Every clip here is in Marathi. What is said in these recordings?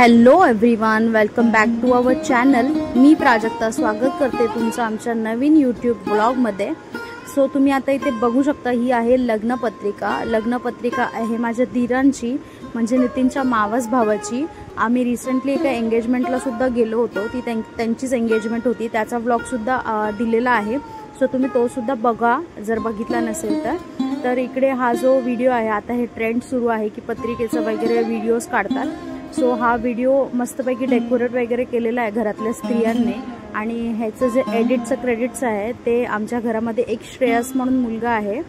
Hello everyone, welcome back to our channel. मी प्राजक्ता स्वागत करते तुमचं आमच्या नवीन यूट्यूब ब्लॉगमध्ये। सो तुम्ही आता इथे बघू शकता, ही आहे लग्नपत्रिका। लग्नपत्रिका आहे माझ्या दीरांची, म्हणजे नितीनच्या मावस भावाची। आम्ही रिसेंटली एका एंगेजमेंटला सुद्धा गेलो होतो, ती त्यांचीच एंगेजमेंट होती, त्याचा व्लॉग सुद्धा दिलेला आहे। सो तुम्ही तो सुद्धा बघा जर बघितला नसेल तर। इकडे हा जो व्हिडिओ आहे, आता हे ट्रेंड सुरू आहे की पत्रिकेचं वगैरे व्हिडिओज काढतात। सो हा व्हिडिओ मस्तपैकी डेकोरेट वगैरे केलेला आहे घरातल्या स्त्रियांनी, आणि ह्याचं जे एडिटचं क्रेडिट्स आहे ते आमच्या घरामध्ये एक श्रेयस म्हणून मुलगा आहे,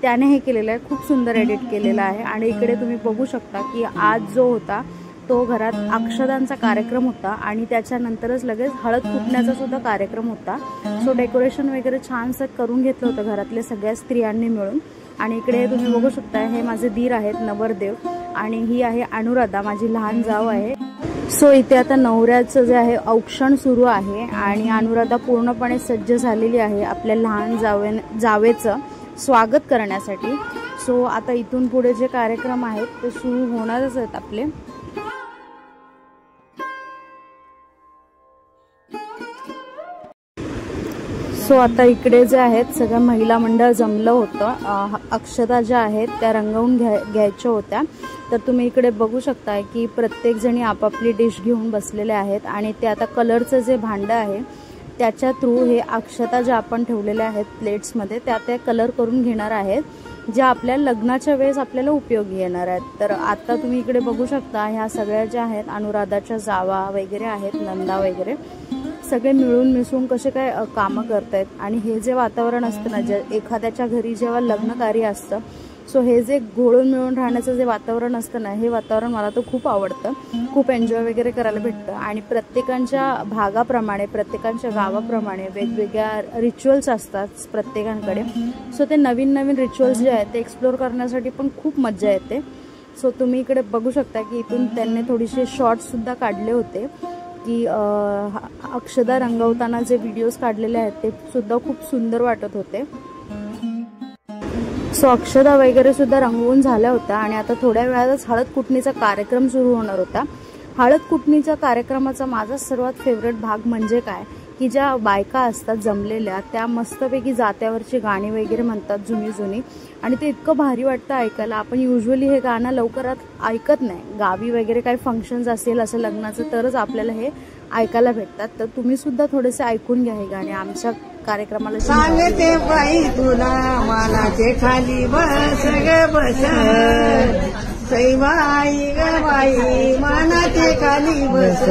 त्याने हे केलेलं आहे। खूप सुंदर एडिट केलेलं आहे। आणि इकडे तुम्ही बघू शकता की आज जो होता तो घरात अक्षदांचा कार्यक्रम होता, आणि त्याच्यानंतरच लगेच हळद फुटण्याचा सुद्धा कार्यक्रम होता। सो डेकोरेशन वगैरे छानसं करून घेतलं होतं घरातल्या सगळ्या स्त्रियांनी मिळून। आणि इकडे तुम्ही बघू शकता, हे माझे दीर आहेत नवरदेव, आणि ही आहे अनुराधा, माझी लहान जाव आहे। सो इथे आता नवऱ्याचं जे आहे औक्षण सुरू आहे, आणि अनुराधा पूर्णपणे सज्ज झालेली आहे आपल्या लहान जावेचं स्वागत करण्यासाठी। सो आता इथून पुढे जे कार्यक्रम आहेत ते सुरू होणारच आहेत आपले। सो आता इकडे जे आहेत सगळ्या महिला मंडळ जमलं होतं, अक्षता ज्या आहेत त्या रंगवून घ्यायच्या होत्या। तर तुम्ही इकडे बघू शकता की प्रत्येक जणी आपापली डिश घेऊन बसलेले आहेत, आणि ते आता कलरचं जे भांडं आहे त्याच्या थ्रू हे अक्षता ज्या आपण ठेवलेल्या आहेत प्लेट्समध्ये त्या कलर करून घेणार आहेत, ज्या आपल्या लग्नाच्या वेळेस आपल्याला उपयोगी येणार आहेत। तर आता तुम्ही इकडे बघू शकता, ह्या सगळ्या ज्या आहेत अनुराधाच्या जावा वगैरे आहेत, नंदा वगैरे सगळे मिळून मिसळून कसे काय कामं करतायत। आणि हे जे वातावरण असतं ना, जे एखाद्याच्या घरी जेव्हा लग्न कार्य असतं, सो हे जे घोळून मिळून राहण्याचं जे वातावरण असतं ना, हे वातावरण मला तर खूप आवडतं। खूप एन्जॉय वगैरे करायला भेटतं, आणि प्रत्येकांच्या भागाप्रमाणे, प्रत्येकांच्या गावाप्रमाणे वेगवेगळ्या रिच्युअल्स असतात प्रत्येकांकडे। सो ते नवीन नवीन रिच्युअल्स जे आहेत ते एक्सप्लोर करण्यासाठी पण खूप मजा येते। सो तुम्ही इकडे बघू शकता की इथून त्यांनी थोडेसे शॉर्ट्ससुद्धा काढले होते की अक्षदा रंगवताना जे व्हिडिओज काढलेले आहेत ते सुद्धा खूप सुंदर वाटत होते। सो अक्षदा वगैरे सुद्धा रंगवून झाल्या होत्या, आणि आता थोड्या वेळातच हळद कुटणीचा कार्यक्रम सुरू होणार होता। हळद कुटणीच्या कार्यक्रमाचा माझा सर्वात फेवरेट भाग म्हणजे काय, की ज्या बायका असतात जमलेल्या त्या मस्तपैकी जात्यावरची गाणी वगैरे म्हणतात जुनी, आणि ते इतकं भारी वाटतं ऐकायला। आपण युजली हे गाणं लवकरात ऐकत नाही, गावी वगैरे काही फंक्शन्स असेल असं लग्नाचं तरच आपल्याला हे ऐकायला भेटतात। तर तुम्ही सुद्धा थोडेसे ऐकून घ्या हे गाणे आमच्या कार्यक्रमाला। सांगते बाई तुला मानाचे खाली बस ग बस, सईबाई ग बाई मानाचे खाली बस,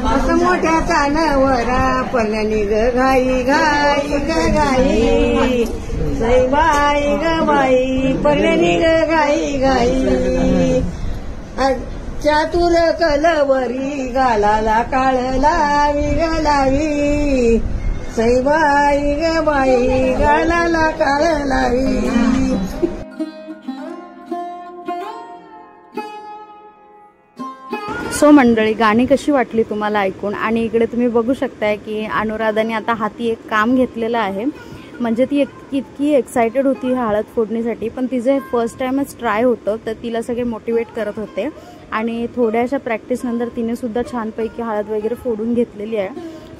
असं मोठ्या कानावरा पलनी ग घाई घाई ग घाई, सईबाई ग बाई पलनी ग घाई घाई, चातुर कलवरी गालाला काळ लावी ग लावी, सईबाई ग बाई गालाला काळ लावी। सो मंडळी, गाणी कशी वाटली तुम्हाला ऐकून? आणि इकडे तुम्ही बघू शकताय की अनुराधाने आता हाती एक काम घेतलेलं आहे, म्हणजे ती इतकी एक्सायटेड होती हळद फोडणीसाठी, पण तिचं फर्स्ट टाइमच ट्राय होतं, तर तिला सगळे मोटिवेट करत होते। आणि थोड्याशा प्रॅक्टिसनंतर तिने सुद्धा छानपैकी हळद वगैरे फोडून घेतलेली आहे।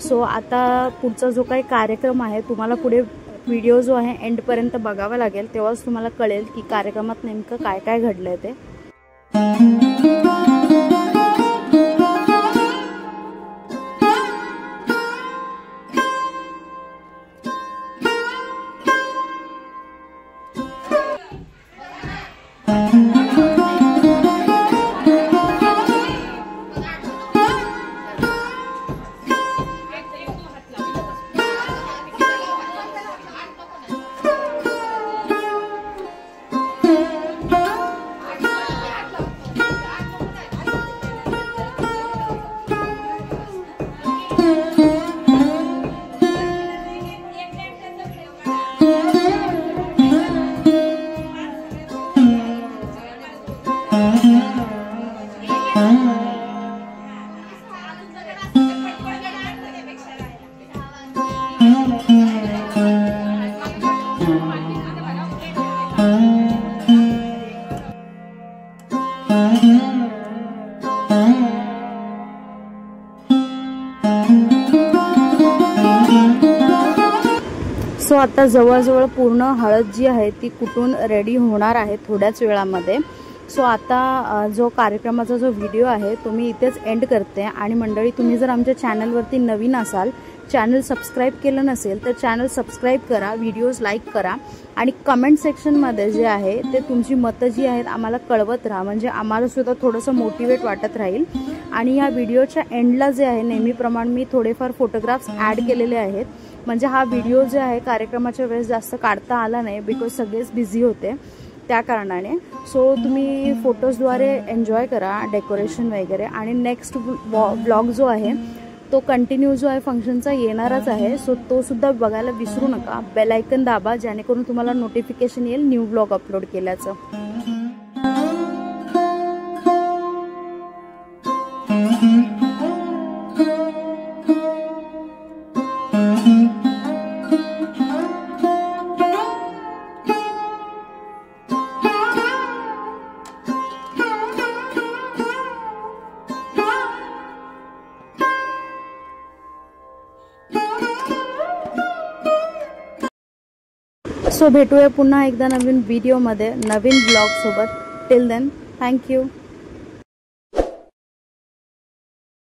सो आता पुढचा जो काही कार्यक्रम आहे, तुम्हाला पुढे व्हिडिओ जो आहे एंडपर्यंत बघावा लागेल, तेव्हाच तुम्हाला कळेल की कार्यक्रमात नेमकं काय काय घडलंय ते। सो आता जवळजवळ पूर्ण हळद जी आहे ती कुटून रेडी होणार आहे थोड्याच वेळामध्ये. सो आता जो कार्यक्रमाचा जो व्हिडिओ आहे तो मी इथेच एंड करते. आणि मंडळी, तुम्ही जर आमच्या चॅनलवरती नवीन असाल, चॅनल सबस्क्राईब केलं नसेल तर चॅनल सबस्क्राईब करा, व्हिडिओज लाईक करा आणि कमेंट सेक्शनमध्ये जे आहे ते तुमची मतं जी आहेत आम्हाला कळवत राहा, म्हणजे आम्हाला सुद्धा थोडंसं मोटिवेट वाटत राहील. आणि या व्हिडिओच्या एंडला जे आहे नेहमीप्रमाणे मी थोडेफार फोटोग्राफ्स ॲड केलेले आहेत, म्हणजे हा व्हिडिओ जे आहे कार्यक्रमाच्या वेळेस जास्त काढता आला नाही बिकॉज सगळेच बिझी होते त्या कारणाने. सो तुम्ही फोटोजद्वारे एन्जॉय करा डेकोरेशन वगैरे. आणि नेक्स्ट ब्लॉग जो आहे तो कंटिन्यू जो आहे फंक्शनचा येणारच आहे. सो तो सुद्धा बघायला विसरू नका. बेल आयकन दाबा जेणेकरून तुम्हाला नोटिफिकेशन येईल न्यू ब्लॉग अपलोड केल्याचं. सो भेटूया पुन्हा एकदा नवीन व्हिडिओमध्ये नवीन ब्लॉग सोबत. Till then thank you.